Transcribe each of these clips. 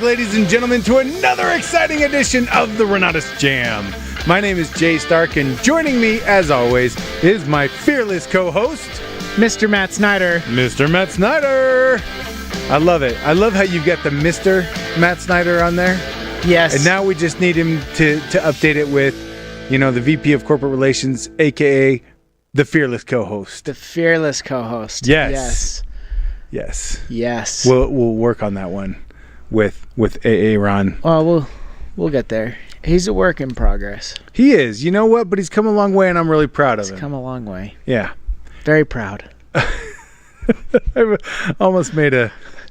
ladies and gentlemen, to another exciting edition of the Renatus J.A.M. My name is Jay Stark, and joining me, as always, is my fearless co-host, Mr. Matt Snyder. Mr. Matt Snyder. I love it. I love how you've got the Mr. Matt Snyder on there. Yes. And now we just need him to update it with, the VP of Corporate Relations, a.k.a. the fearless co-host. The fearless co-host. Yes. We'll work on that one with A.A. Ron. Well, we'll get there. He's a work in progress. He is. You know what? But he's come a long way, and I'm really proud of him. He's come a long way. Yeah. Very proud. I almost made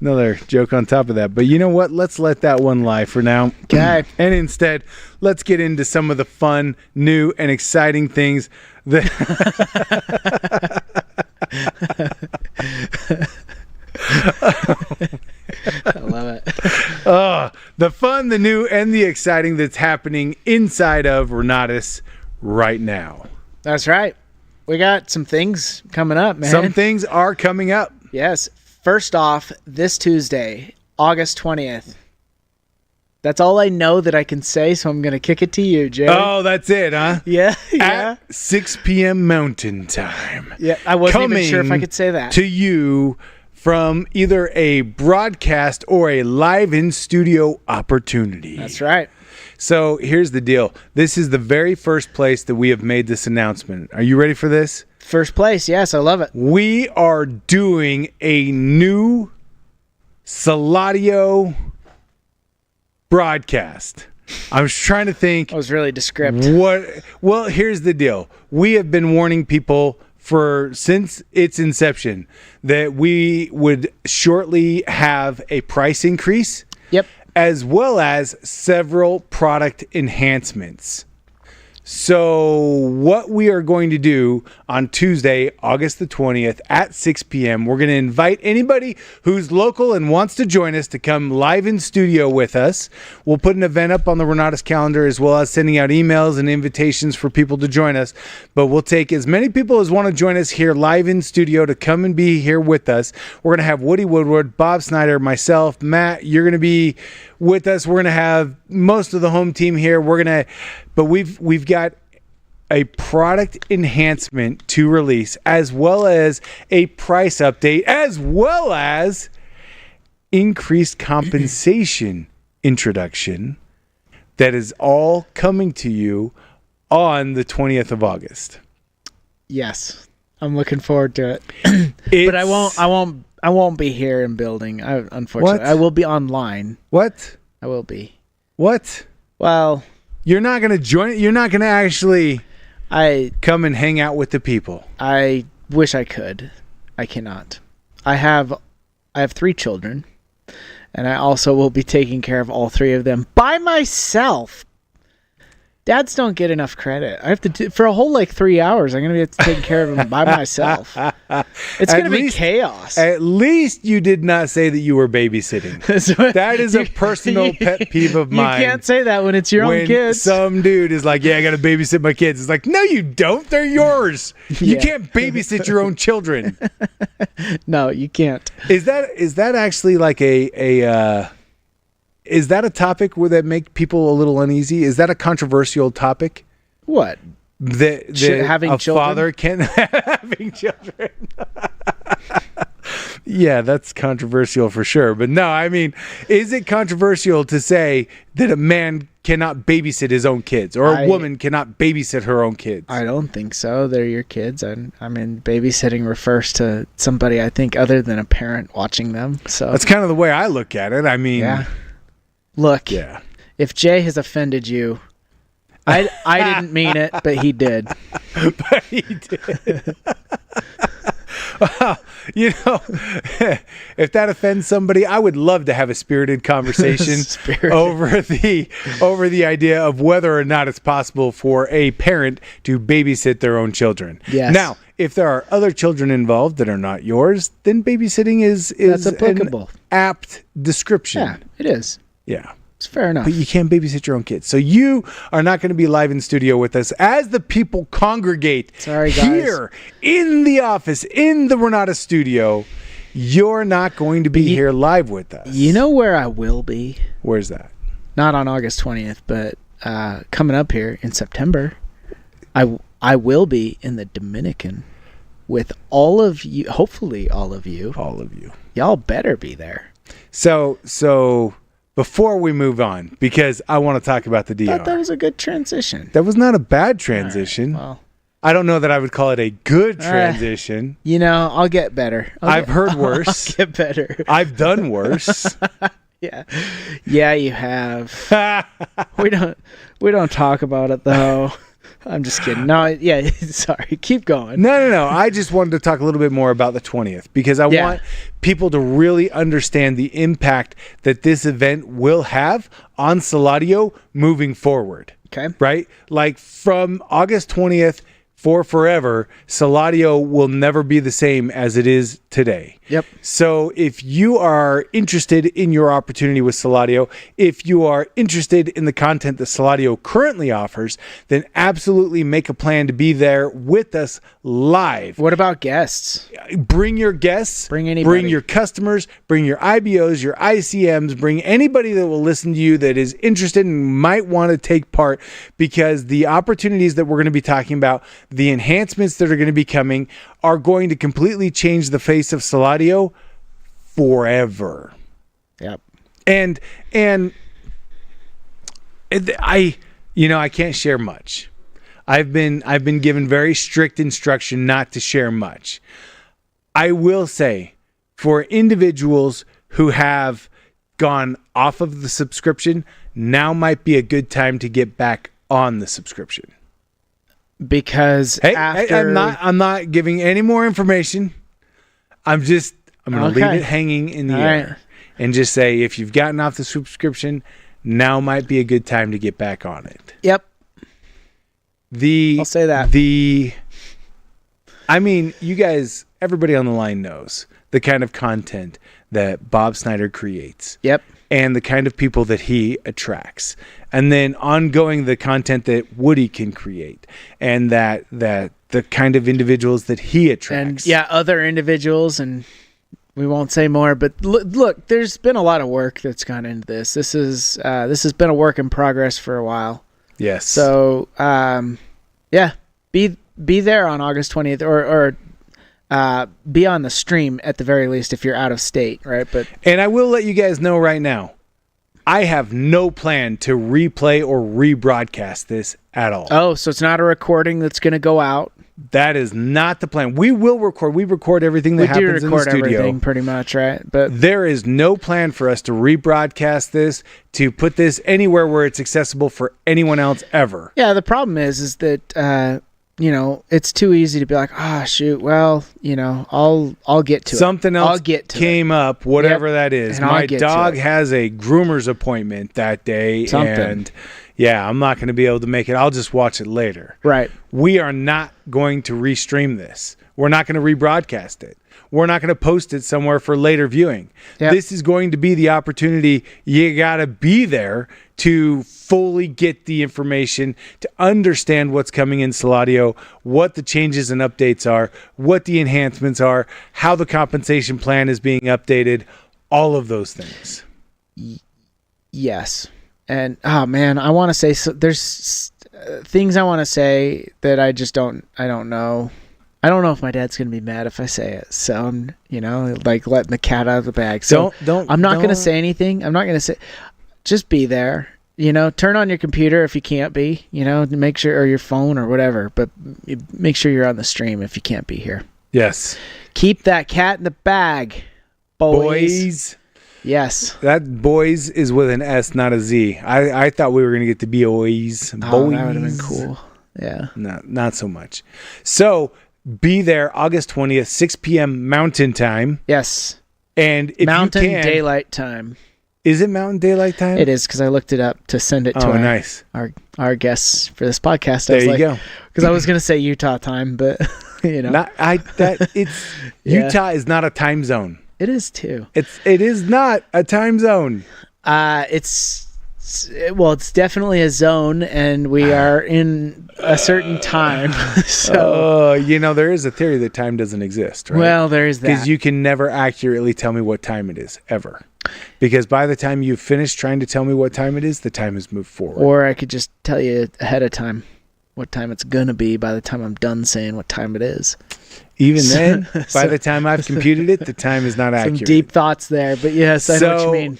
another joke on top of that. But you know what? Let's let that one lie for now. Okay. And instead, let's get into some of the fun, new, and exciting things that... I love it. The fun, the new, and the exciting that's happening inside of Renatus right now. That's right. We got some things coming up, man. Some things are coming up. Yes. First off, this Tuesday, August 20th. That's all I know that I can say, so I'm going to kick it to you, Jay. Oh, that's it, huh? Yeah. At 6 p.m. Mountain Time. Yeah, I wasn't even sure if I could say that. To you from either a broadcast or a live in-studio opportunity. That's right. So here's the deal. This is the very first place that we have made this announcement. Are you ready for this? First place, yes, I love it. We are doing a new Saladio broadcast. I was trying to think. I was really descriptive. Well, here's the deal. We have been warning people since its inception that we would shortly have a price increase. Yep. As well as several product enhancements. So what we are going to do on Tuesday, August the 20th at 6 p.m., we're going to invite anybody who's local and wants to join us to come live in studio with us. We'll put an event up on the Renatus calendar as well as sending out emails and invitations for people to join us. But we'll take as many people as want to join us here live in studio to come and be here with us. We're going to have Woody Woodward, Bob Snyder, myself, Matt. You're going to be with us. We're going to have most of the home team here. But we've got a product enhancement to release, as well as a price update, as well as increased compensation introduction that is all coming to you on the 20th of August. Yes, I'm looking forward to it. But I won't be here in building. Unfortunately, What? I will be online. What? I will be. What? Well, You're not going to join it? You're not going to actually come and hang out with the people? I wish I could. I cannot. I have 3 children, and I also will be taking care of all 3 of them by myself. Dads don't get enough credit. I have to for a whole 3 hours. I'm gonna be taking care of them by myself. It's gonna be chaos. At least you did not say that you were babysitting. That is a personal pet peeve of mine. You can't say that when it's your own kids. Some dude is like, "Yeah, I gotta babysit my kids." It's like, no, you don't. They're yours. You can't babysit your own children. No, you can't. Is that actually like is that a topic that make people a little uneasy? Is that a controversial topic? What? Having children? Father can having children. Yeah, that's controversial for sure. But no, I mean, is it controversial to say that a man cannot babysit his own kids or a woman cannot babysit her own kids? I don't think so. They're your kids. I mean, babysitting refers to somebody, I think, other than a parent watching them. So that's kind of the way I look at it. I mean, yeah. Look, if Jay has offended you, I didn't mean it, but he did. But he did. Well, if that offends somebody, I would love to have a spirited conversation over the idea of whether or not it's possible for a parent to babysit their own children. Yes. Now, if there are other children involved that are not yours, then babysitting is that's applicable. An apt description. Yeah, it is. Yeah. It's fair enough. But you can't babysit your own kids. So you are not going to be live in studio with us as the people congregate here in the office, in the Renatus studio. you're not going to be here live with us. You know where I will be? Where's that? Not on August 20th, but coming up here in September, I will be in the Dominican with all of you, hopefully all of you. All of you. Y'all better be there. So before we move on, because I want to talk about the DR. I thought that was a good transition. That was not a bad transition. Right, well, I don't know that I would call it a good transition. I'll get better. I've heard worse. I'll get better. I've done worse. Yeah, you have. we don't talk about it though. I'm just kidding. No, yeah, sorry. Keep going. No. I just wanted to talk a little bit more about the 20th because I want people to really understand the impact that this event will have on Saladio moving forward. Okay. Right? Like from August 20th for forever, Saladio will never be the same as it is today. Yep. So if you are interested in your opportunity with Saladio, if you are interested in the content that Saladio currently offers, then absolutely make a plan to be there with us live. What about guests? Bring your guests. Bring anybody. Bring your customers. Bring your IBOs, your ICMs. Bring anybody that will listen to you that is interested and might want to take part, because the opportunities that we're going to be talking about, the enhancements that are going to be coming, are going to completely change the face of Saladio forever. Yep. And I can't share much. I've been given very strict instruction not to share much. I will say, for individuals who have gone off of the subscription, now might be a good time to get back on the subscription. Because I'm not giving any more information. I'm going to leave it hanging in the air and just say, if you've gotten off the subscription, now might be a good time to get back on it. Yep. I'll say that. You guys, everybody on the line knows the kind of content that Bob Snyder creates. Yep. And the kind of people that he attracts. And then ongoing the content that Woody can create. And that the kind of individuals that he attracts. And other individuals, and we won't say more, but look, there's been a lot of work that's gone into this. This has been a work in progress for a while. Yes. So, be there on August 20th or be on the stream at the very least if you're out of state, right? And I will let you guys know right now, I have no plan to replay or rebroadcast this at all. Oh, so it's not a recording that's going to go out? That is not the plan. We will record. We record everything that happens in the studio. We do record everything pretty much, right? But there is no plan for us to rebroadcast this, to put this anywhere where it's accessible for anyone else ever. Yeah, the problem is that it's too easy to be like, shoot, well, I'll get to something it. Else I'll get to came it. Up, whatever that is. And my dog has a groomer's appointment that day, and I'm not going to be able to make it. I'll just watch it later. Right. We are not going to restream this. We're not going to rebroadcast it. We're not going to post it somewhere for later viewing. Yep. This is going to be the opportunity. You got to be there to fully get the information, to understand what's coming in Saladio, what the changes and updates are, what the enhancements are, how the compensation plan is being updated, all of those things. Yes. And, I want to say, there's things I want to say that I don't know. I don't know if my dad's going to be mad if I say it. So I'm, like letting the cat out of the bag. So I'm not going to say anything. I'm not going to say, just be there, turn on your computer if you can't be, make sure, or your phone or whatever, but make sure you're on the stream if you can't be here. Yes. Keep that cat in the bag, boys. Yes. That boys is with an S, not a Z. I thought we were going to get the BOEs. Oh, that would have been cool. Yeah. No, not so much. So be there August 20th, 6 p.m. Mountain Time. Yes. And if Mountain you can, Daylight Time. Is it Mountain Daylight Time? It is, because I looked it up to send it to our guests for this podcast. There you go. Because I was going to say Utah time, but Utah is not a time zone. It is too. It is not a time zone. It's Well, it's definitely a zone, and we are in a certain time. So, there is a theory that time doesn't exist, right? Well, there is that. Because you can never accurately tell me what time it is, ever. Because by the time you finish trying to tell me what time it is, the time has moved forward. Or I could just tell you ahead of time what time it's going to be by the time I'm done saying what time it is. Even then, by the time I've computed it, the time is not accurate. Some deep thoughts there, but yes, I know what you mean.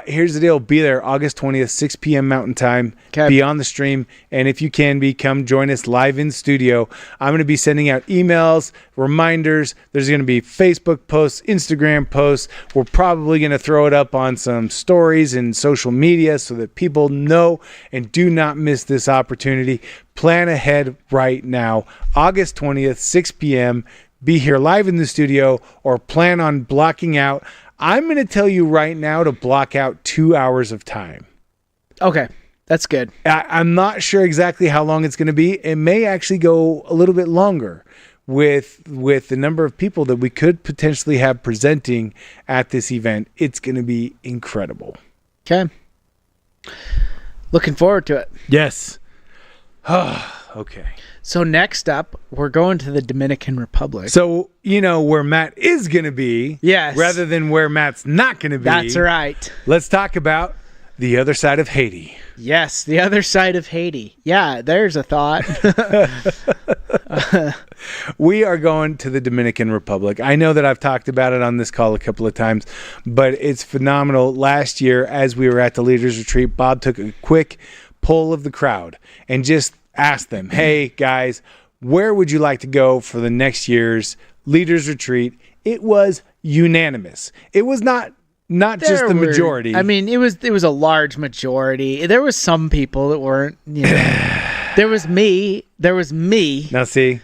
Here's the deal. Be there August 20th, 6 p.m. Mountain Time. Okay. Be on the stream. And if you can come join us live in studio. I'm going to be sending out emails, reminders. There's going to be Facebook posts, Instagram posts. We're probably going to throw it up on some stories and social media so that people know and do not miss this opportunity. Plan ahead right now. August 20th, 6 p.m. Be here live in the studio or plan on blocking out. I'm going to tell you right now to block out 2 hours of time. Okay, that's good. I'm not sure exactly how long it's going to be. It may actually go a little bit longer with the number of people that we could potentially have presenting at this event. It's going to be incredible. Okay. Looking forward to it. Yes. Okay. So next up, we're going to the Dominican Republic. So, where Matt is going to be. Yes. Rather than where Matt's not going to be. That's right. Let's talk about the other side of Haiti. Yes, the other side of Haiti. Yeah, there's a thought. We are going to the Dominican Republic. I know that I've talked about it on this call a couple of times, but it's phenomenal. Last year, as we were at the Leaders Retreat, Bob took a quick poll of the crowd and just asked them, hey, guys, where would you like to go for the next year's Leaders Retreat? It was unanimous. It was not just the majority. I mean, it was a large majority. There was some people that weren't, There was me. Now see,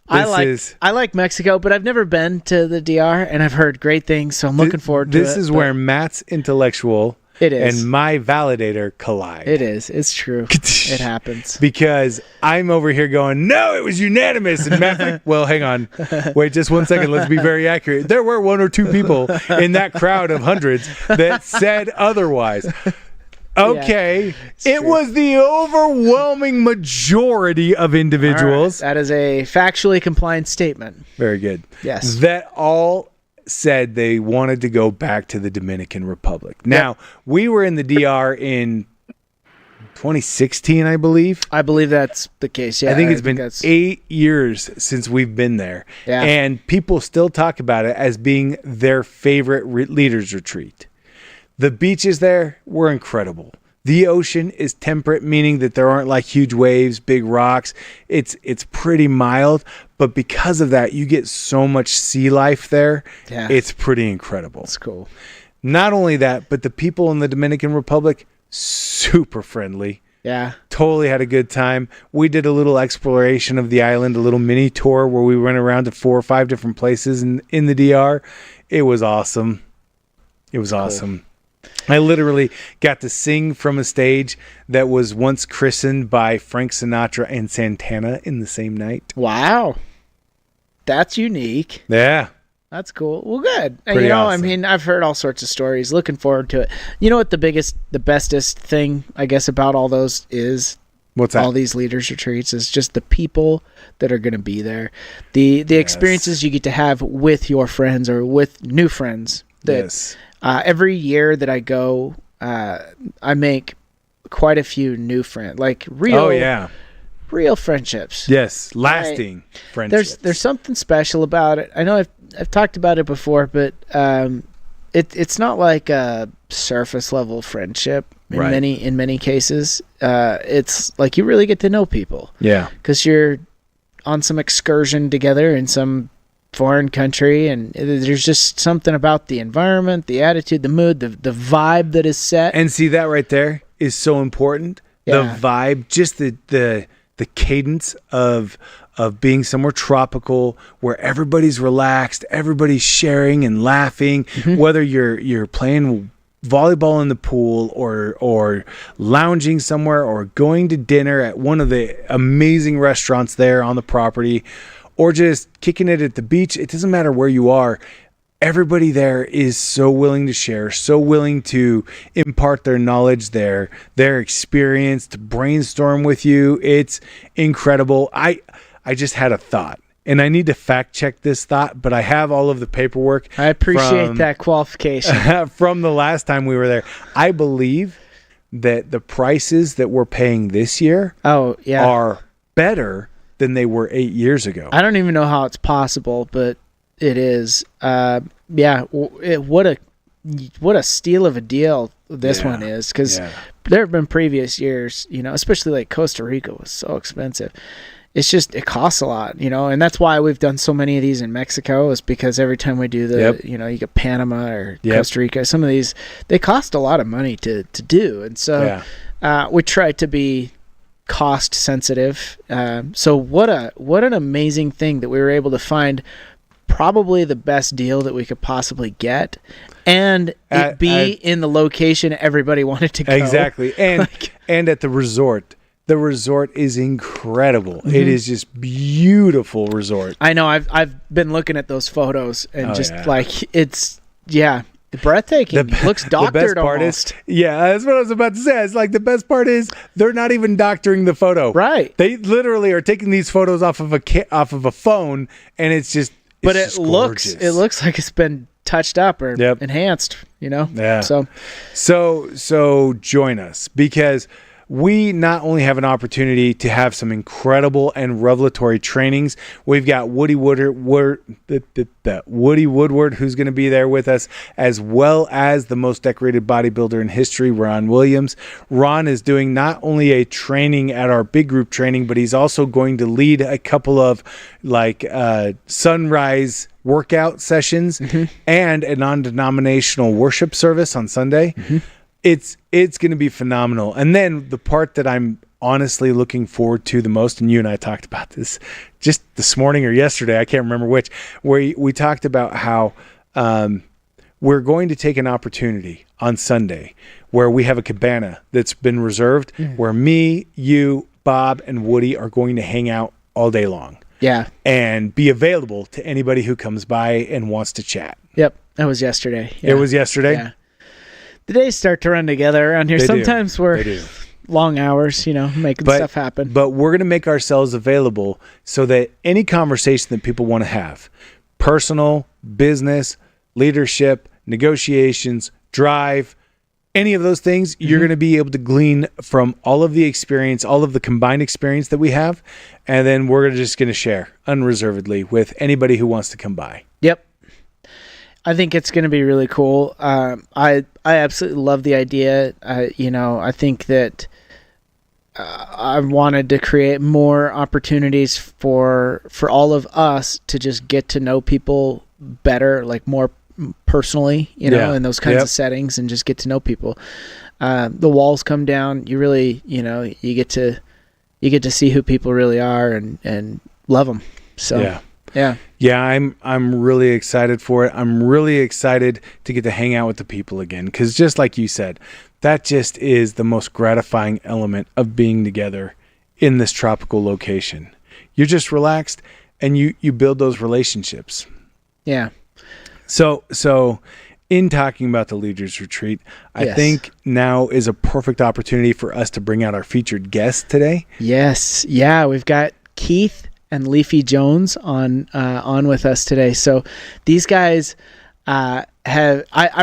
I like Mexico, but I've never been to the DR, and I've heard great things, so I'm looking forward to it. This is where Matt's intellectual it is. and my validator collide. It is. It's true. It happens. Because I'm over here going, no, it was unanimous. And Matt's like, well, hang on. Wait just 1 second. Let's be very accurate. There were 1 or 2 people in that crowd of hundreds that said otherwise. Okay. Yeah, it was the overwhelming majority of individuals. Right. That is a factually compliant statement. Very good. Yes. That all said they wanted to go back to the Dominican Republic. Now, we were in the DR in 2016, I believe. I believe that's the case, yeah. I think it's been 8 years since we've been there. Yeah. And people still talk about it as being their favorite leaders retreat. The beaches there were incredible. The ocean is temperate, meaning that there aren't like huge waves, big rocks. It's pretty mild, but because of that, you get so much sea life there. Yeah. It's pretty incredible. That's cool. Not only that, but the people in the Dominican Republic, super friendly. Yeah. Totally had a good time. We did a little exploration of the island, a little mini tour where we went around to 4 or 5 different places in the DR. It was awesome. It was awesome. I literally got to sing from a stage that was once christened by Frank Sinatra and Santana in the same night. Wow. That's unique. Yeah. That's cool. Well, good. And, Pretty awesome. I mean, I've heard all sorts of stories. Looking forward to it. You know what the bestest thing, I guess, about all those is? What's that? All these leaders retreats is just the people that are going to be there. The experiences you get to have with your friends or with new friends. Yes. Every year that I go, I make quite a few new friends, like real friendships. Yes, lasting friendships. There's something special about it. I know I've talked about it before, but it's not like a surface level friendship in many cases. It's like you really get to know people. Yeah, because you're on some excursion together in some foreign country, and there's just something about the environment, the attitude, the mood, the vibe that is set. And see, that right there is so important. Yeah. The vibe, just the cadence of being somewhere tropical where everybody's relaxed, everybody's sharing and laughing, whether you're playing volleyball in the pool or lounging somewhere or going to dinner at one of the amazing restaurants there on the property, or just kicking it at the beach. It doesn't matter where you are. everybody there is so willing to share, so willing to impart their knowledge, their experience, to brainstorm with you. It's incredible. I just had a thought, and I need to fact check this thought, but I have all of the paperwork. I appreciate that qualification. From the last time we were there. I believe that the prices that we're paying this year are better than they were 8 years ago. I don't even know how it's possible, but it is. What a steal of a deal this one is, because there have been previous years, especially like Costa Rica was so expensive. It's just, it costs a lot, and that's why we've done so many of these in Mexico, is because every time we do the, you get Panama or Costa Rica, some of these, they cost a lot of money to do. And so we try to be cost sensitive. So what an amazing thing that we were able to find probably the best deal that we could possibly get, and it be in the location everybody wanted to go. Exactly. And and at the resort. The resort is incredible. Mm-hmm. It is just beautiful resort. I know. I've been looking at those photos and it's breathtaking. It looks doctored. The best part almost. That's what I was about to say. It's like the best part is they're not even doctoring the photo. Right. They literally are taking these photos off of a phone, and it's just. But it looks like it's been touched up or enhanced. Yeah. So join us, because we not only have an opportunity to have some incredible and revelatory trainings. We've got Woody Woodward, who's going to be there with us, as well as the most decorated bodybuilder in history, Ron Williams. Ron is doing not only a training at our big group training, but he's also going to lead a couple of sunrise workout sessions and a non-denominational worship service on Sunday. It's going to be phenomenal. And then the part that I'm honestly looking forward to the most, and you and I talked about this just this morning or yesterday, I can't remember which, where we talked about how we're going to take an opportunity on Sunday where we have a cabana that's been reserved, where me, you, Bob, and Woody are going to hang out all day long. Yeah. And be available to anybody who comes by and wants to chat. Yep. That was yesterday. Yeah. It was yesterday? Yeah. The days start to run together around here. Sometimes we're long hours, making stuff happen. But we're going to make ourselves available so that any conversation that people want to have, personal, business, leadership, negotiations, drive, any of those things, you're going to be able to glean from all of the experience, all of the combined experience that we have. And then we're just going to share unreservedly with anybody who wants to come by. Yep. I think it's going to be really cool. I absolutely love the idea. I think that I wanted to create more opportunities for all of us to just get to know people better, like more personally, in those kinds of settings, and just get to know people. The walls come down. You really, you get to see who people really are and love them. So yeah, I'm really excited for it. I'm really excited to get to hang out with the people again, because just like you said, that just is the most gratifying element of being together in this tropical location. You're just relaxed, and you build those relationships. Yeah. So in talking about the Leaders Retreat, I think now is a perfect opportunity for us to bring out our featured guest today. Yes. Yeah, we've got Keith and Leafy Jones on with us today. So these guys I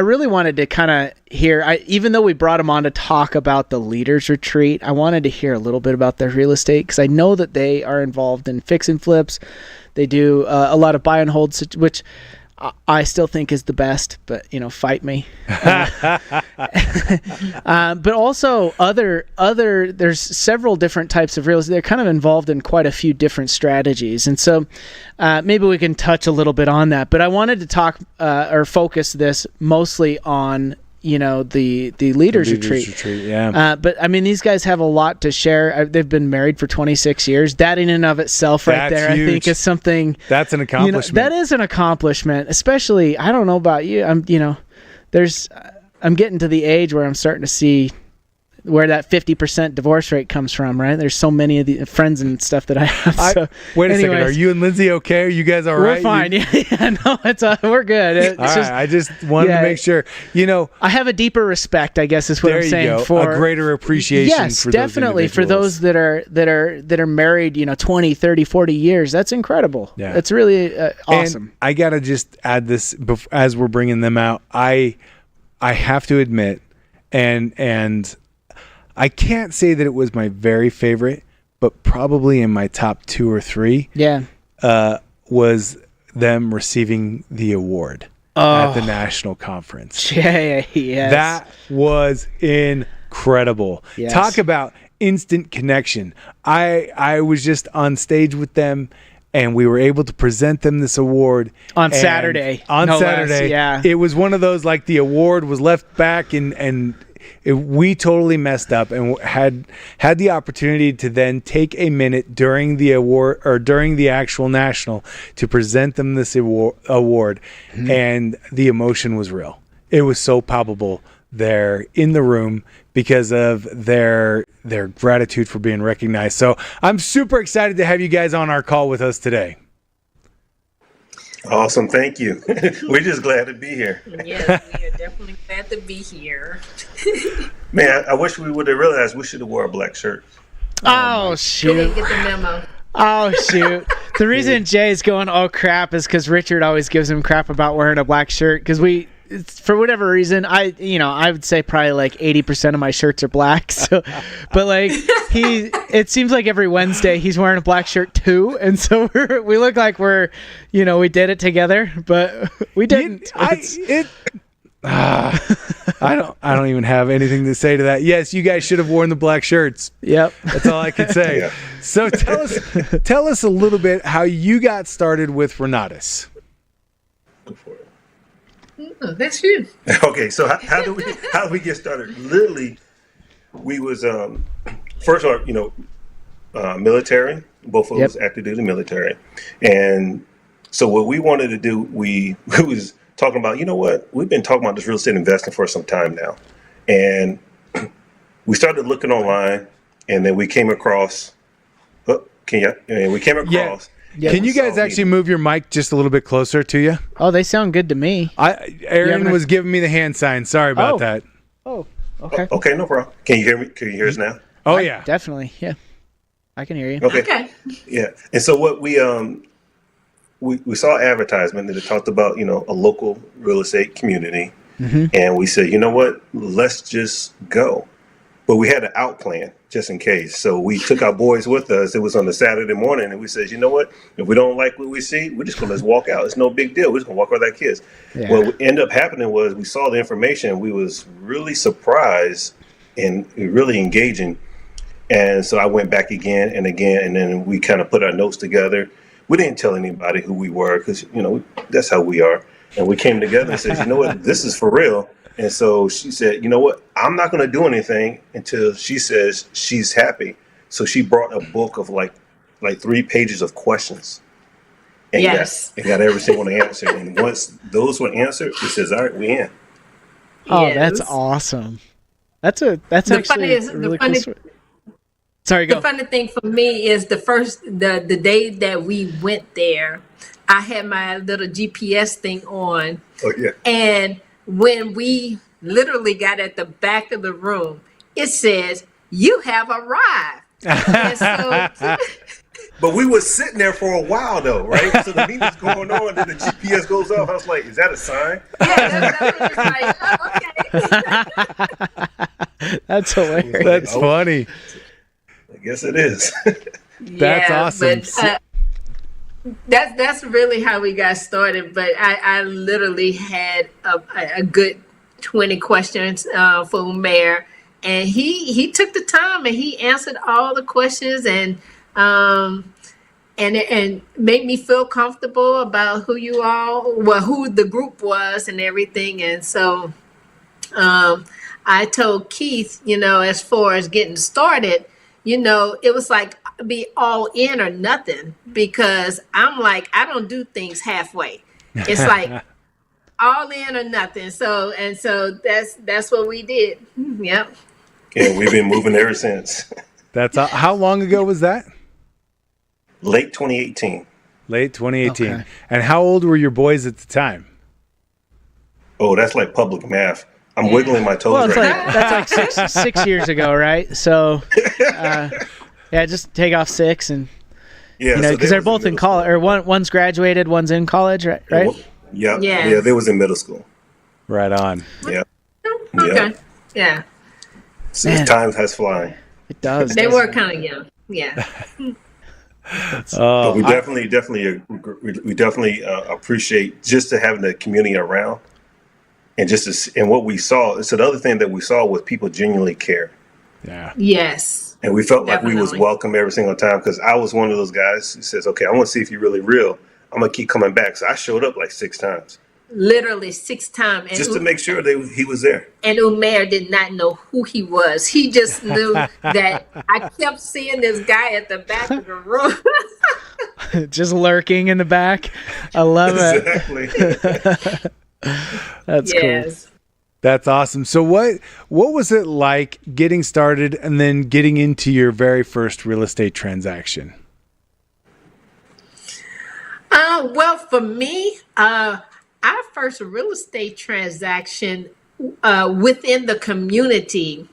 really wanted to kind of hear, even though we brought them on to talk about the Leaders Retreat, I wanted to hear a little bit about their real estate, because I know that they are involved in fix and flips. They do a lot of buy and hold, which I still think is the best, but fight me. But also there's several different types of real estate. They're kind of involved in quite a few different strategies, and so maybe we can touch a little bit on that. But I wanted to talk or focus this mostly on the Leaders Retreat. Yeah. But I mean, these guys have a lot to share. They've been married for 26 years. That in and of itself, right there, huge. I think is something. That's an accomplishment. That is an accomplishment. Especially, I don't know about you. I'm getting to the age where I'm starting to see where that 50% divorce rate comes from, right? There's so many of the friends and stuff that I have. So, wait a second. Are you and Lindsay okay? Are you guys all right? We're fine. No, we're good. It's all just, right. I just wanted to make sure. I have a deeper respect, I guess, is what I'm saying. For a greater appreciation. Yes, for definitely for those that are married, 20, 30, 40 years. That's incredible. Yeah, that's really awesome. And I gotta just add this as we're bringing them out. I have to admit, and I can't say that it was my very favorite, but probably in my top 2 or 3. Yeah, was them receiving the award at the national conference. Yeah, yes. That was incredible. Yes. Talk about instant connection. I was just on stage with them, and we were able to present them this award on Saturday. Yeah, it was one of those, like, the award was left back, and we totally messed up, and had the opportunity to then take a minute during the award or during the actual national to present them this award, mm-hmm. and the emotion was real. It was so palpable there in the room because of their gratitude for being recognized. So I'm super excited to have you guys on our call with us today. Awesome. Thank you. We're just glad to be here. Yes, we are definitely glad to be here. Man, I wish we would have realized we should have wore a black shirt. Oh, shoot. Didn't get the memo. Oh, shoot. The reason Jay's going, oh, crap, is because Richard always gives him crap about wearing a black shirt. Because for whatever reason, I would say probably like 80% of my shirts are black. So, but like it seems like every Wednesday he's wearing a black shirt too, and so we look like we did it together, but we didn't. I don't even have anything to say to that. Yes, you guys should have worn the black shirts. Yep, that's all I can say. Yeah. So tell us a little bit how you got started with Renatus. Go for it. Oh, that's you. Okay, so how do we get started? Literally, we was first, military. Both of us active duty military, and so what we wanted to do, we was talking about. You know what? We've been talking about this real estate investing for some time now, and we started looking online, and then we came across. Yeah. Yeah, can you guys actually move your mic just a little bit closer to you? Oh, they sound good to me. Aaron was giving me the hand sign. Sorry about that. Oh, okay. Okay, no problem. Can you hear me? Can you hear us now? Oh, yeah. Definitely, yeah. I can hear you. Okay. Yeah. And so what we saw advertisement that it talked about, a local real estate community. Mm-hmm. And we said, you know what? Let's just go. But we had an out plan just in case. So we took our boys with us. It was on a Saturday morning, and we said, you know what? If we don't like what we see, we're just going to let's walk out. It's no big deal. We're just going to walk with our kids. Yeah. What ended up happening was we saw the information, and we was really surprised and really engaging. And so I went back again, and then we kind of put our notes together. We didn't tell anybody who we were because, that's how we are. And we came together and said, you know what? This is for real. And so she said, you know what? I'm not going to do anything until she says she's happy. So she brought a book of like 3 pages of questions. And got every single one answered. And once those were answered, she says, all right, we in. Oh, yes. That's awesome. That's actually a really cool story. Sorry, go. The funny thing for me is the day that we went there, I had my little GPS thing on. Oh, yeah. And when we literally got at the back of the room, it says, you have arrived. And so, but we were sitting there for a while, though, right? So the meeting's going on, and then the GPS goes off. I was like, is that a sign? Yeah, that's like, That's hilarious. That's funny. I guess it is. That's awesome. But, that's really how we got started. But I literally had a good 20 questions for Mayor, and he took the time and he answered all the questions and made me feel comfortable about who the group was and everything. And so I told Keith, as far as getting started, it was like be all in or nothing, because I'm like, I don't do things halfway. It's like all in or nothing. So that's what we did. Yep. And we've been moving ever since. That's how long ago was that? Late 2018. Late 2018. Okay. And how old were your boys at the time? Oh, that's like public math. I'm wiggling my toes Well, it's right like now. that's like 6 years ago, right? So, yeah, just take off 6 and Yeah, because so they're was both in middle college, or one's graduated, one's in college, right? school. Right? Yeah, Yes. yeah, they was in middle school. Right on. Yeah, Okay. yeah. Yeah. So Man. time has flying. It does. They doesn't were it? kind of young. Yeah. But we definitely appreciate just to having the community around, and and what we saw. So the other thing that we saw was people genuinely care, Yeah. Yes. and we felt like we was Definitely. welcome every single time. Because I was one of those guys who says, "Okay, I want to see if you're really real. I'm gonna keep coming back." So I showed up like 6 times Literally 6 times. And, just to make sure he was there. and Umair did not know who he was. He just knew that I kept seeing this guy at the back of the room. Just lurking in the back. I love it. Exactly. That's cool. Yes. That's awesome. So what was it like getting started and then getting into your very first real estate transaction? Well, for me, our first real estate transaction within the community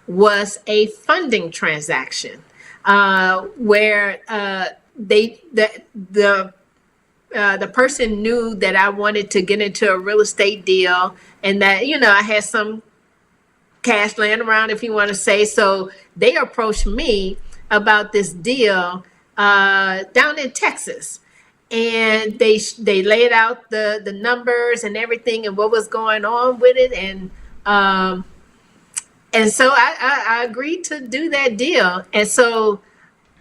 was a funding transaction where the person knew that I wanted to get into a real estate deal, and that I had some cash laying around, if you want to say. So they approached me about this deal down in Texas, and they laid out the numbers and everything and what was going on with it, and so I agreed to do that deal. And so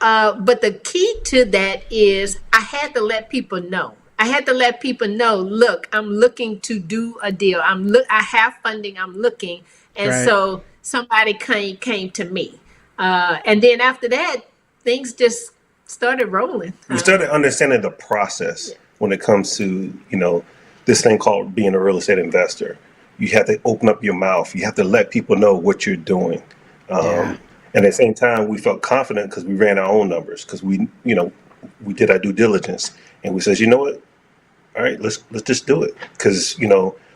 but the key to that is I had to let people know. I had to let people know, look, I'm looking to do a deal. I have funding, I'm looking. And Right. so somebody came to me. And then after that, things just started rolling. We started understanding the process when it comes to, this thing called being a real estate investor. You have to open up your mouth. You have to let people know what you're doing. And at the same time, we felt confident because we ran our own numbers, because we did our due diligence, and we said, you know what? All right, let's just do it. Because,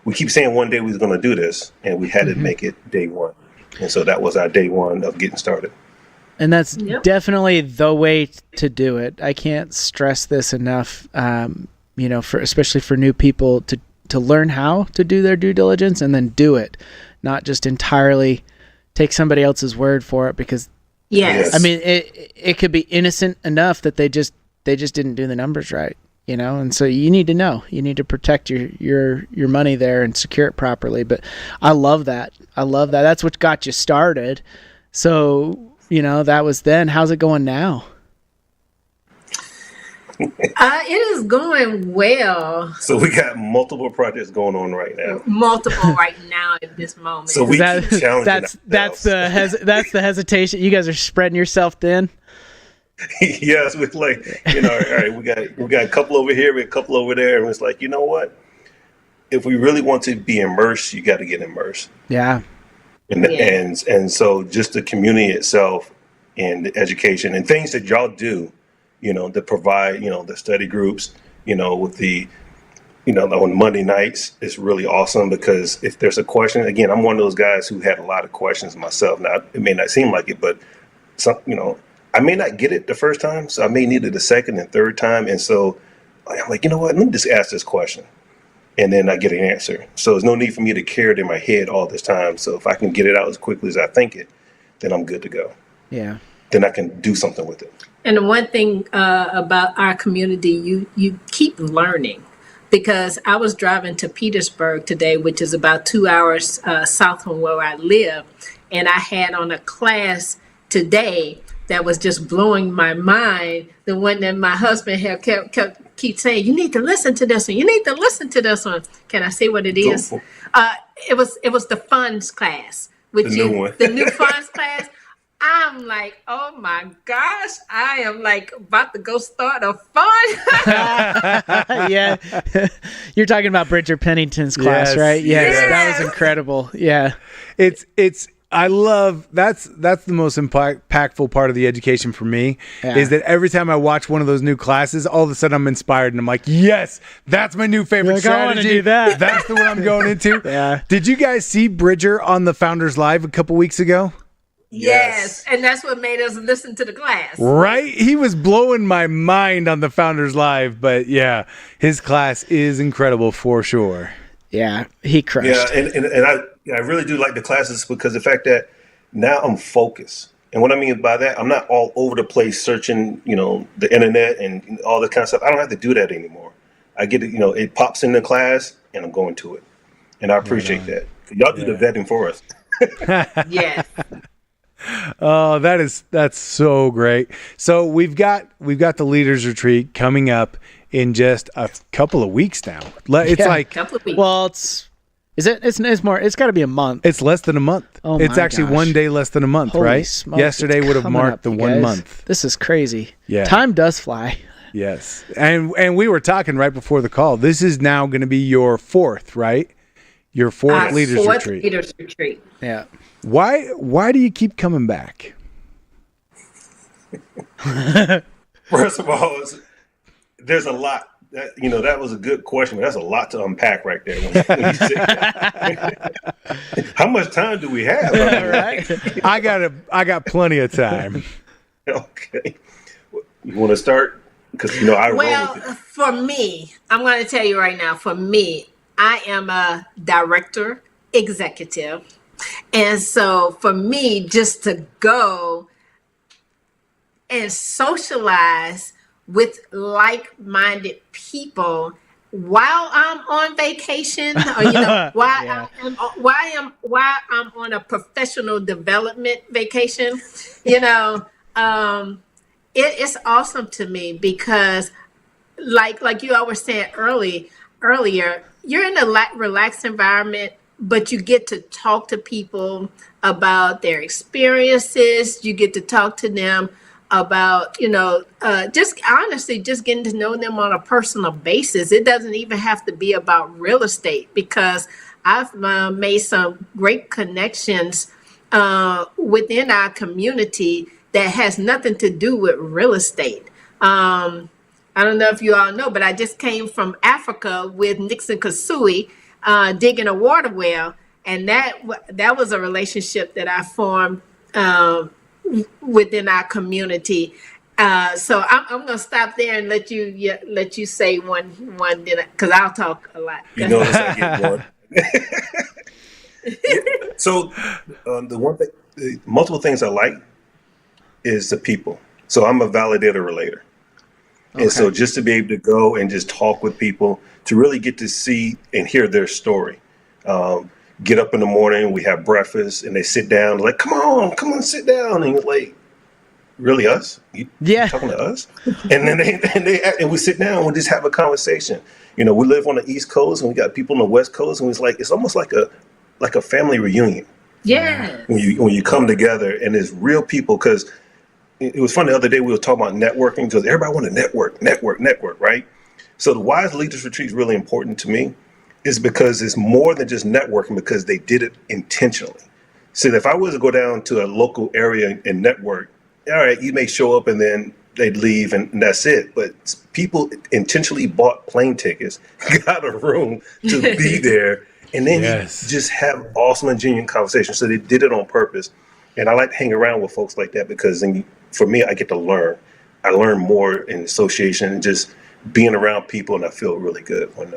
we keep saying one day we was going to do this, and we had to make it day one. And so that was our day one of getting started. And that's Yep. definitely the way to do it. I can't stress this enough. Especially for new people to learn how to do their due diligence and then do it, not just entirely take somebody else's word for it. Because Yes. I mean, it could be innocent enough that they just didn't do the numbers right, and so you need to know. You need to protect your money there and secure it properly. But I love that. That's what got you started. So, that was then. How's it going now? It is going well. So we got multiple projects going on right now. Multiple right now at this moment. So we That- keep challenging that's ourselves. that's the hesitation. You guys are spreading yourself thin. Yes, with all right, we got a couple over here, we got a couple over there, and it's like, you know what? If we really want to be immersed, you got to get immersed. Yeah. And so just the community itself and the education and things that y'all do, that provide, the study groups, with the, on Monday nights is really awesome, because if there's a question, again, I'm one of those guys who had a lot of questions myself. Now, it may not seem like it, but I may not get it the first time, so I may need it the second and third time. And so I'm like, you know what, let me just ask this question. And then I get an answer. So there's no need for me to carry it in my head all this time. So if I can get it out as quickly as I think it, then I'm good to go. Yeah. Then I can do something with it. And the one thing about our community, you keep learning, because I was driving to Petersburg today, which is about 2 hours south from where I live, and I had on a class today that was just blowing my mind. The one that my husband had keep saying, you need to listen to this one. You need to listen to this one. Can I say what it is? It was the funds class. The new one. The new funds class. I'm like, oh my gosh, I am like about to go start a fund. Yeah. You're talking about Bridger Pennington's class, Yes. right? Yes. Yes. That was incredible. Yeah. It's I love that's the most impactful part of the education for me Yeah. is that every time I watch one of those new classes, all of a sudden I'm inspired and I'm like, yes, that's my new favorite Like, I wanna strategy. do that. That's the one I'm going into. Yeah. Did you guys see Bridger on the Founders Live a couple weeks ago? Yes. And that's what made us listen to the class. Right? He was blowing my mind on the Founders Live, but yeah, his class is incredible for sure. Yeah, he crushed. Yeah, and I really do like the classes because the fact that now I'm focused. And what I mean by that, I'm not all over the place searching, the internet and all that kind of stuff. I don't have to do that anymore. I get it, it pops in the class and I'm going to it. And I appreciate that. Y'all do the vetting for us. Yes. Oh, that's so great. So we've got the leaders retreat coming up in just a couple of weeks now. It's like Couple of weeks. Well, it's more. It's got to be a month. it's less than a month. Oh it's my actually gosh. one day less than a month, Holy right? smokes, Yesterday it's would have coming marked up, the you 1 guys. month. This is crazy. Yeah. Time does fly. Yes. And we were talking right before the call. This is now going to be your fourth, right? Your fourth leaders fourth retreat. leaders retreat. Yeah. Why do you keep coming back? First of all, there's a lot. That was a good question, but that's a lot to unpack right there. When you say that. How much time do we have? Right. I got plenty of time. Okay. You want to start? Because I roll Well, with it. for me, I'm going to tell you right now, for me, I am a director executive. And so for me, just to go and socialize with like-minded people while I'm on vacation, or Yeah. while I'm on a professional development vacation, it is awesome to me because, like you all were saying earlier, you're in a relaxed environment, but you get to talk to people about their experiences. You get to talk to them about, just honestly, just getting to know them on a personal basis. It doesn't even have to be about real estate because I've made some great connections within our community that has nothing to do with real estate. I don't know if you all know, but I just came from Africa with Nixon Kasui digging a water well. And that was a relationship that I formed within our community. So I'm going to stop there and let you say one because I'll talk a lot. You notice I get one. So the one thing, multiple things I like is the people. So I'm a validator relator. Okay. And so just to be able to go and just talk with people, to really get to see and hear their story. Get up in the morning, we have breakfast, and they sit down, like, come on, sit down. And you're like, really us? You talking to us? And then and we sit down and we just have a conversation. We live on the East Coast and we got people on the West Coast, and it's almost like a family reunion. Yeah. When you come together and it's real people, because it was funny the other day we were talking about networking because everybody want to network, right? So the Wise Leaders Retreat is really important to me is because it's more than just networking because they did it intentionally. So if I was to go down to a local area and network, all right, you may show up and then they'd leave and that's it. But people intentionally bought plane tickets, got a room to be there, and then you just have awesome and genuine conversations. So they did it on purpose. And I like to hang around with folks like that because then for me, I get to learn. I learn more in association and just being around people, and I feel really good when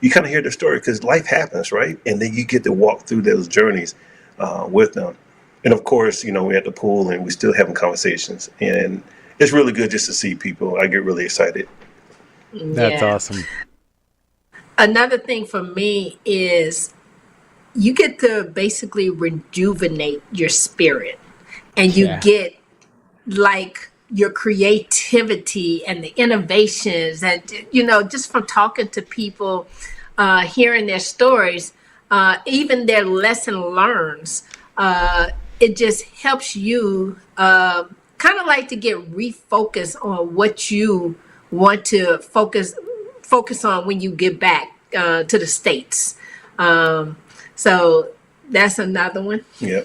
you kind of hear their story because life happens, right? And then you get to walk through those journeys with them. And of course, we're at the pool and we're still having conversations. And it's really good just to see people. I get really excited. That's awesome. Another thing for me is you get to basically rejuvenate your spirit and you get like your creativity and the innovations and just from talking to people, hearing their stories, even their lesson learns, it just helps you kind of like to get refocused on what you want to focus on when you get back to the States. So that's another one. Yeah.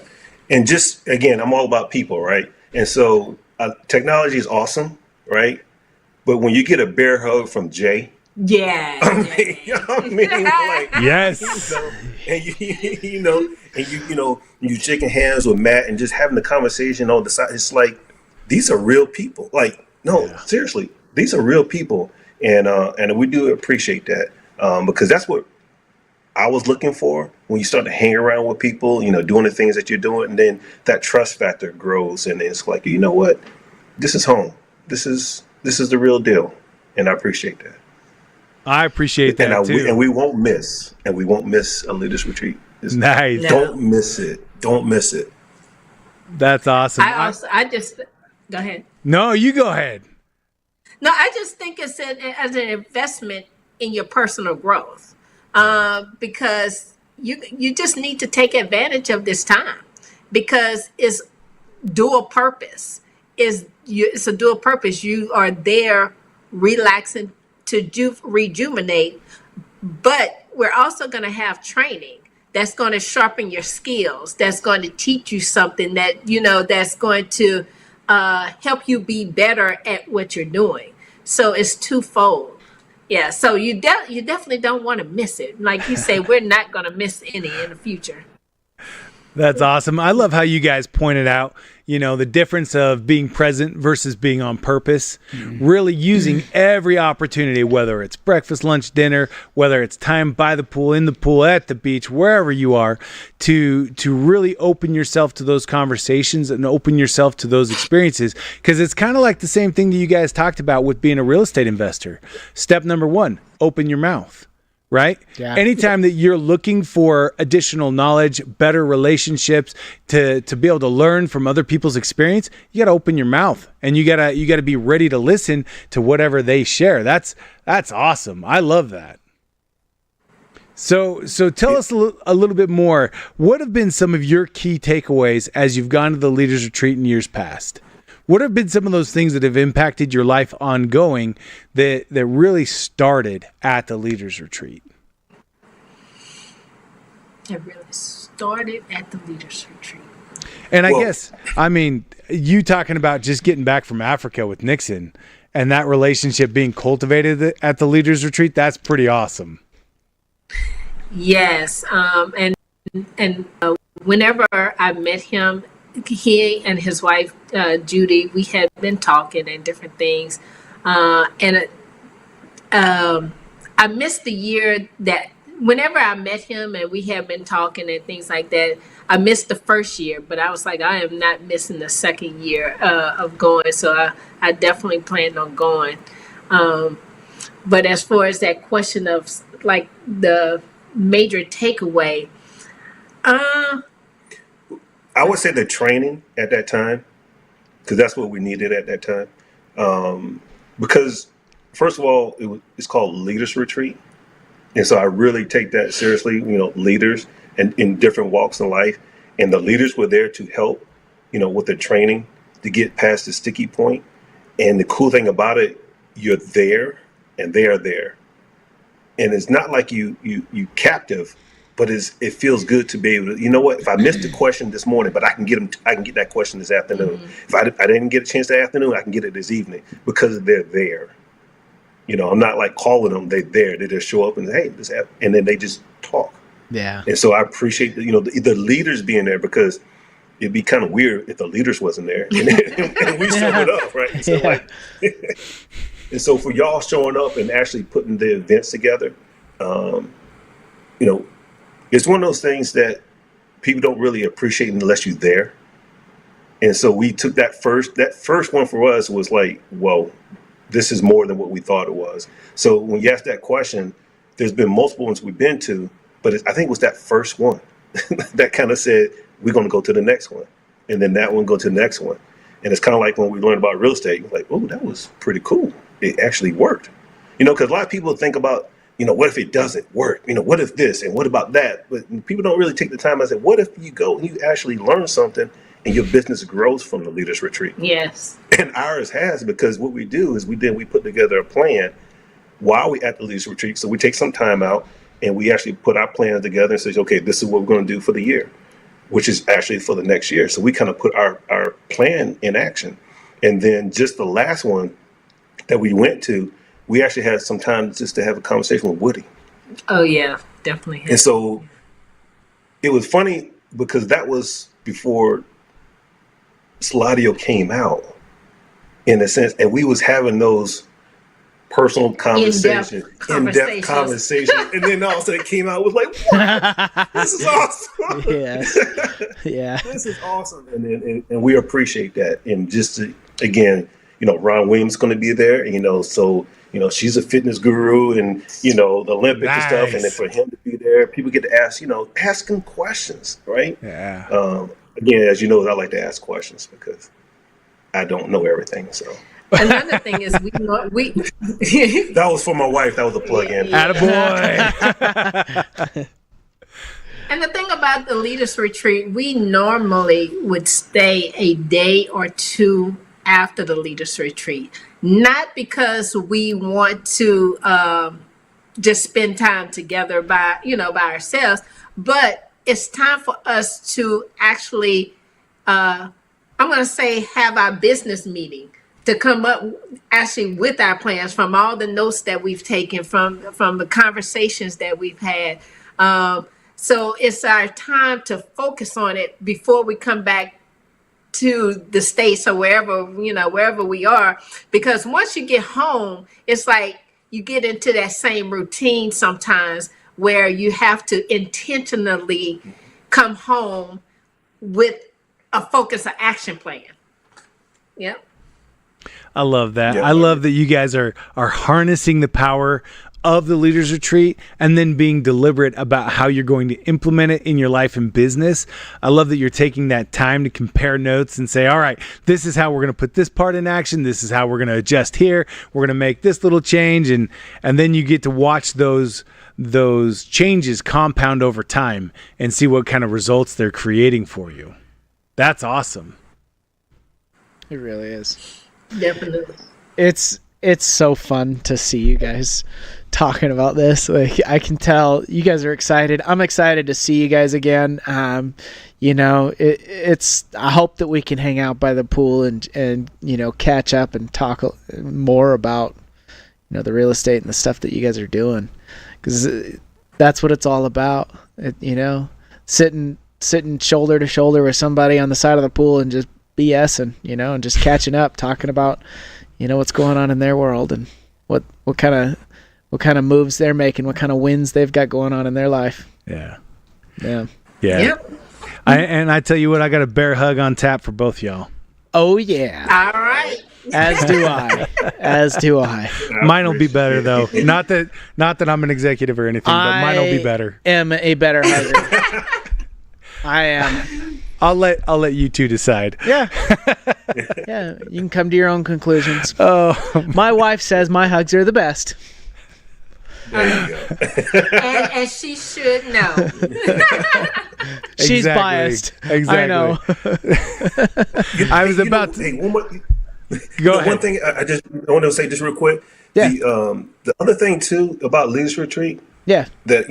And just again, I'm all about people, right? And so technology is awesome, right? But when you get a bear hug from Jay, Yeah, I mean, like, Yes. and you shaking hands with Matt and just having the conversation on the side. It's like these are real people. Like, no, Yeah. seriously, these are real people, and we do appreciate that because that's what I was looking for when you start to hang around with people, doing the things that you're doing, and then that trust factor grows, and it's like, you know what, this is home. This is the real deal, and I appreciate that. I appreciate And that too. we won't miss, a leaders retreat. Nice. No. Don't miss it. Don't miss it. That's awesome. I just go ahead. No, you go ahead. No, I just think it's as an investment in your personal growth, because you just need to take advantage of this time because it's dual purpose. It's a dual purpose. You are there relaxing to rejuvenate, but we're also going to have training that's going to sharpen your skills. That's going to teach you something that's going to help you be better at what you're doing. So it's twofold. Yeah. So you definitely don't want to miss it. Like you say, we're not going to miss any in the future. That's awesome. I love how you guys pointed out, the difference of being present versus being on purpose, really using every opportunity, whether it's breakfast, lunch, dinner, whether it's time by the pool, in the pool, at the beach, wherever you are, to really open yourself to those conversations and open yourself to those experiences. Because it's kind of like the same thing that you guys talked about with being a real estate investor. Step number 1, open your mouth. Right? Yeah. Anytime that you're looking for additional knowledge, better relationships, to be able to learn from other people's experience, you got to open your mouth and you got to be ready to listen to whatever they share. That's awesome. I love that. So tell us a little bit more. What have been some of your key takeaways as you've gone to the Leaders Retreat in years past? What have been some of those things that have impacted your life ongoing that really started at the Leaders Retreat? It really started at the Leaders Retreat. And I guess, you talking about just getting back from Africa with Nixon and that relationship being cultivated at the Leaders Retreat, that's pretty awesome. Yes. And whenever I met him, he and his wife, Judy, we had been talking and different things. I missed the year that whenever I met him and we had been talking and things like that, I missed the first year, but I was like, I am not missing the second year of going. So I definitely planned on going. But as far as that question of like the major takeaway, I would say the training at that time, because that's what we needed at that time. Because first of all, it's called Leaders Retreat. And so I really take that seriously, leaders and in different walks in life. And the leaders were there to help, with the training to get past the sticky point. And the cool thing about it, you're there and they are there. And it's not like you captive, but it feels good to be able to, if I missed a question this morning, but I can get that question this afternoon. If I didn't get a chance this afternoon, I can get it this evening because they're there. I'm not like calling them. They're there. They just show up and say, hey, and then they just talk. Yeah. And so I appreciate the leaders being there, because it'd be kind of weird if the leaders wasn't there and we showed up, right? And so, and so for y'all showing up and actually putting the events together, it's one of those things that people don't really appreciate unless you're there. And so we took that first one for us was like, whoa, this is more than what we thought it was. So when you ask that question, there's been multiple ones we've been to, but I think it was that first one that kind of said, we're going to go to the next one. And then that one go to the next one. And it's kind of like when we learned about real estate, like, oh, that was pretty cool. It actually worked. Because a lot of people think about, what if it doesn't work? What if this and what about that? But people don't really take the time. I said, what if you go and you actually learn something and your business grows from the Leaders Retreat? Yes. And ours has, because what we do is we put together a plan while we at the Leaders Retreat. So we take some time out and we actually put our plans together and say, okay, this is what we're going to do for the year. which is actually for the next year. So we kind of put our plan in action. And then just the last one that we went to, we actually had some time just to have a conversation with Woody. Oh yeah, definitely. And so it was funny because that was before Sladio came out, in a sense, and we was having those personal conversations, in-depth conversations, and then all of a sudden it came out, was like, what? This is awesome. Yeah. This is awesome. And we appreciate that. And just to, again, Ron Williams is going to be there, and, so, she's a fitness guru and, the Olympics and stuff. And then for him to be there, people get to ask, ask him questions, right? Yeah. Again, as you know, I like to ask questions because I don't know everything. So another thing is we that was for my wife. That was a plug-in. Attaboy. And the thing about the Leaders Retreat, we normally would stay a day or two after the Leaders Retreat. Not because we want to just spend time together by ourselves, but it's time for us to actually, I'm going to say, have our business meeting to come up actually with our plans from all the notes that we've taken from the conversations that we've had. So it's our time to focus on it before we come back to the States or wherever we are. Because once you get home, it's like you get into that same routine sometimes where you have to intentionally come home with a focus or action plan. Yep. I love that. Yeah. I love that you guys are harnessing the power of the Leaders Retreat and then being deliberate about how you're going to implement it in your life and business. I love that you're taking that time to compare notes and say, all right, this is how we're going to put this part in action. This is how we're going to adjust here. We're going to make this little change. And then you get to watch those changes compound over time and see what kind of results they're creating for you. That's awesome. It really is. Definitely. It's so fun to see you guys talking about this. Like, I can tell you guys are excited. I'm excited to see you guys again. It's I hope that we can hang out by the pool and catch up and talk more about the real estate and the stuff that you guys are doing, because that's what it's all about. Sitting shoulder to shoulder with somebody on the side of the pool and just BSing, and just catching up, talking about what's going on in their world and what kind of moves they're making, what kind of wins they've got going on in their life. Yeah. Yep. I tell you what, I got a bear hug on tap for both y'all. Oh yeah. All right. As do I. Mine will be better though. Not that I'm an executive or anything, but mine will be better. I am a better hugger. I am. I'll let you two decide. Yeah. Yeah, you can come to your own conclusions. Oh, my wife says my hugs are the best. There you go. And she should know. She's biased. Exactly. I know. I was about to. Hey, one more. Go ahead. One thing I want to say just real quick. Yeah. The other thing too about Leaders Retreat. Yeah. That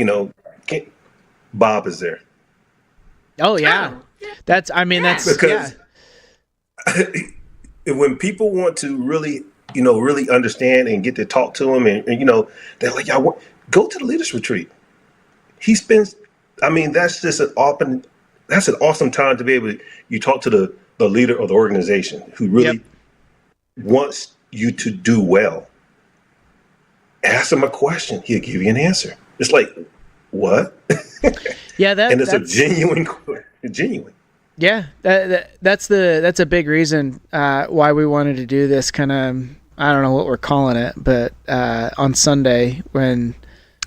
Bob is there. Oh yeah. That's Because when people want to really understand and get to talk to him, and they're like, go to the Leaders Retreat. He spends, that's just an awesome time to be able to, you talk to the leader of the organization who really wants you to do well. Ask him a question. He'll give you an answer. It's like, what? Yeah. And it's a genuine. Yeah, that's a big reason why we wanted to do this kind of, I don't know what we're calling it, but on Sunday when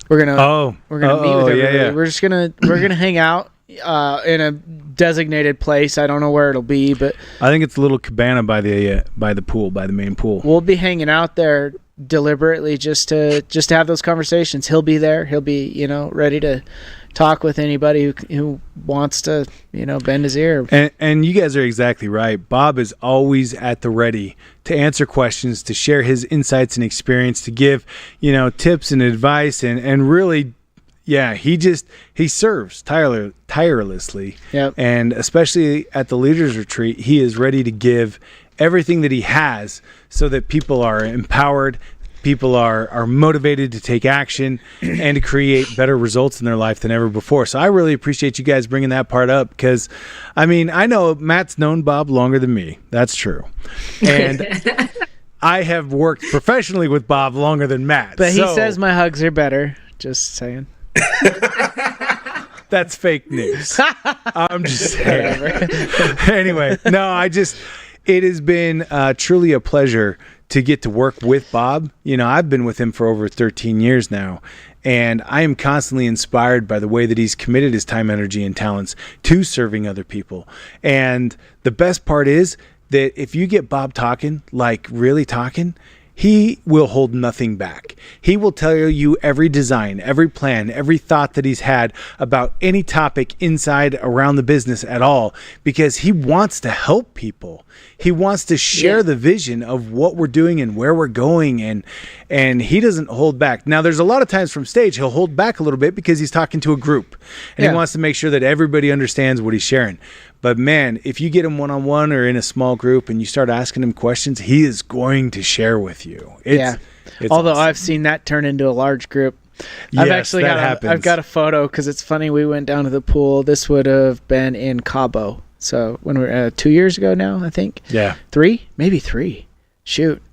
we're gonna meet with everybody. Yeah. We're gonna hang out in a designated place. I don't know where it'll be, but I think it's a little cabana by the pool, by the main pool. We'll be hanging out there deliberately just to have those conversations. He'll be there. He'll be ready to talk with anybody who wants to bend his ear. And you guys are exactly right. Bob is always at the ready to answer questions, to share his insights and experience, to give tips and advice, and really Yeah, he serves tirelessly. Yep. And especially at the Leaders Retreat, he is ready to give everything that he has so that people are empowered, people are motivated to take action and to create better results in their life than ever before. So I really appreciate you guys bringing that part up because, I mean, I know Matt's known Bob longer than me. That's true. And I have worked professionally with Bob longer than Matt. But he says my hugs are better. Just saying. That's fake news. I'm just saying. Anyway, no, it has been truly a pleasure to get to work with Bob. You know, I've been with him for over 13 years now, and I am constantly inspired by the way that he's committed his time, energy, and talents to serving other people. And the best part is that if you get Bob talking, like really talking, he will hold nothing back. He will tell you every design, every plan, every thought that he's had about any topic inside around the business at all, because he wants to help people. He wants to share the vision of what we're doing and where we're going, and he doesn't hold back. Now, there's a lot of times from stage he'll hold back a little bit because he's talking to a group, and he wants to make sure that everybody understands what he's sharing. But man, if you get him one-on-one or in a small group and you start asking him questions, he is going to share with you. It's Although awesome. I've seen that turn into a large group. Yes, I've got a photo because it's funny. We went down to the pool. This would have been in Cabo. So when we were 2 years ago now, I think. Yeah. 3? Maybe 3. Shoot.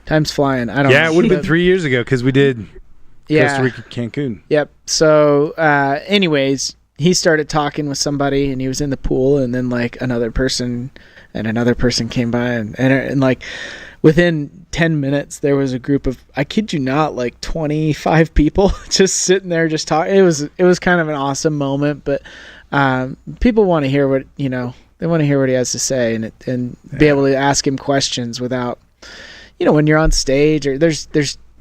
Time's flying. I don't know. Yeah, it would have been 3 years ago because we did Costa Rica, Cancun. Yep. So anyways, he started talking with somebody and he was in the pool, and then like another person came by and like within 10 minutes there was a group of, I kid you not, like 25 people just sitting there just talking. It was kind of an awesome moment, but people want to hear what, they want to hear what he has to say and be able to ask him questions without, when you're on stage or there's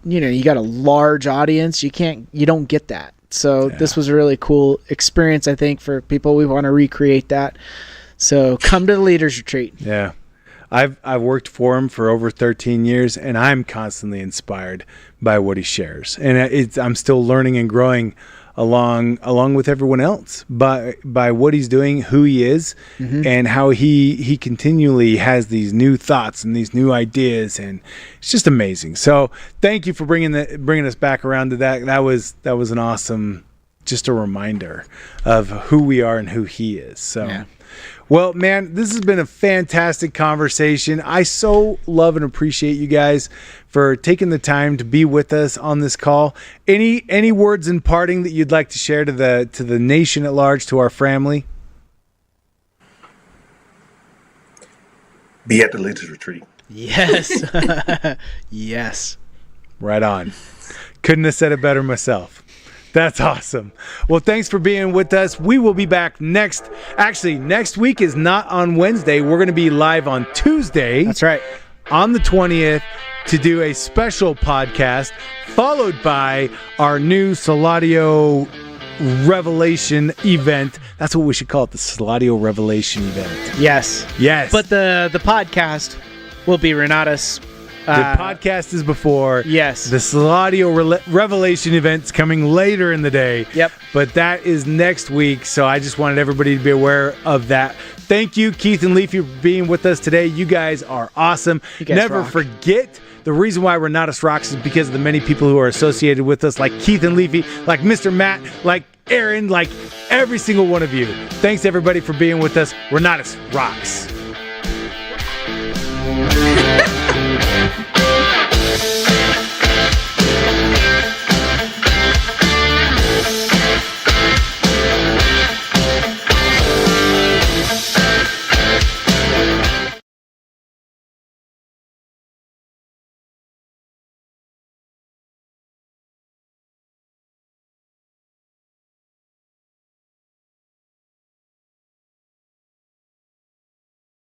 you got a large audience, you don't get that. So this was a really cool experience, I think, for people. We want to recreate that. So come to the Leaders Retreat. Yeah. I've worked for him for over 13 years, and I'm constantly inspired by what he shares. And I'm still learning and growing along with everyone else by what he's doing, who he is, and how he continually has these new thoughts and these new ideas, and it's just amazing. So thank you for bringing us back around to that. That was an awesome, just a reminder of who we are and who he is. So. Yeah. Well, man, this has been a fantastic conversation. I so love and appreciate you guys for taking the time to be with us on this call. Any words in parting that you'd like to share to the nation at large, to our family? Be at the Leaders Retreat. Yes. Yes. Right on. Couldn't have said it better myself. That's awesome. Well, thanks for being with us. We will be back next week is not on Wednesday. We're going to be live on Tuesday. That's right. On the 20th to do a special podcast, followed by our new Saladio Revelation event. That's what we should call it, the Saladio Revelation event. Yes. But the podcast will be Renatus. The podcast is before. Yes. The Saladio Revelation event's coming later in the day. Yep. But that is next week, so I just wanted everybody to be aware of that. Thank you, Keith and Leafy, for being with us today. You guys are awesome. Never forget, the reason why Renatus rocks is because of the many people who are associated with us, like Keith and Leafy, like Mr. Matt, like Aaron, like every single one of you. Thanks, everybody, for being with us. Renatus rocks.